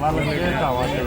వాళ్ళకి కావాలి.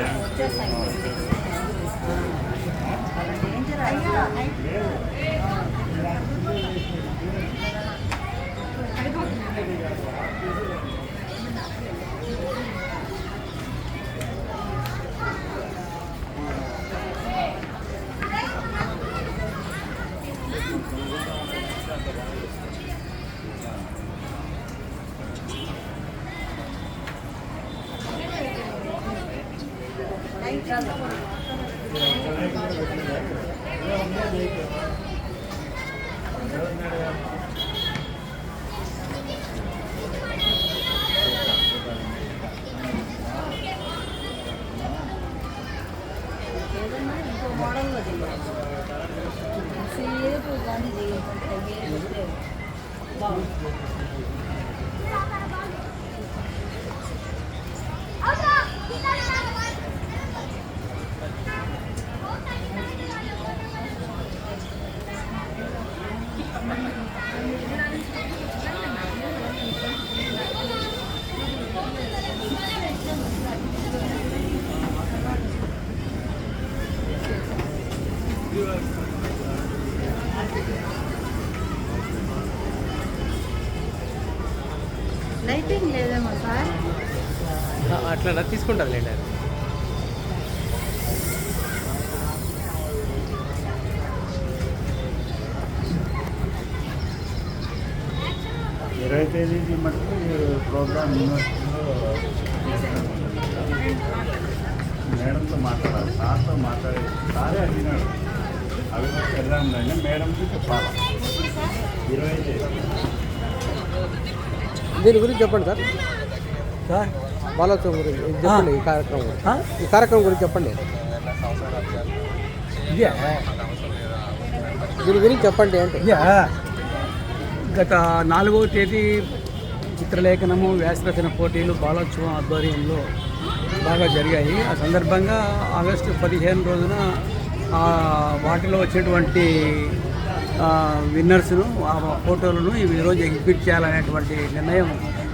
లైటింగ్ లేదేమో సార్, అట్లా తీసుకుంటారు లేండి. అది 20 తేదీ మటుకు ప్రోగ్రామ్ యూనివర్సిటీలో మేడంతో మాట్లాడాలి. సార్తో మాట్లాడి సారే అడిగినాడు అవి వెళ్దాం లేని మేడంకి చెప్పాలి. 20 తేదీ దీని గురించి చెప్పండి సార్. సార్ బాలోత్సవం గురించి చెప్పండి. ఈ కార్యక్రమం గురించి చెప్పండి. దీని గురించి చెప్పండి అంటే గత 4వ తేదీ చిత్రలేఖనము వ్యాసరచన పోటీలు బాలోత్సవం ఆధ్వర్యంలో బాగా జరిగాయి. ఆ సందర్భంగా ఆగస్టు 15 రోజున వాటిలో వచ్చేటువంటి విన్నర్స్ను ఆ ఫోటోలను ఈరోజు ఎగ్జిబిట్ చేయాలనేటువంటి నిర్ణయం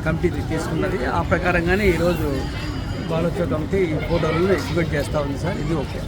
కమిటీ తీసుకున్నది. ఆ ప్రకారంగానే ఈరోజు బాలోత్సవ కమిటీ ఈ ఫోటోలను ఎగ్జిబిట్ చేస్తూ ఉంది సార్. ఇది ఓకే.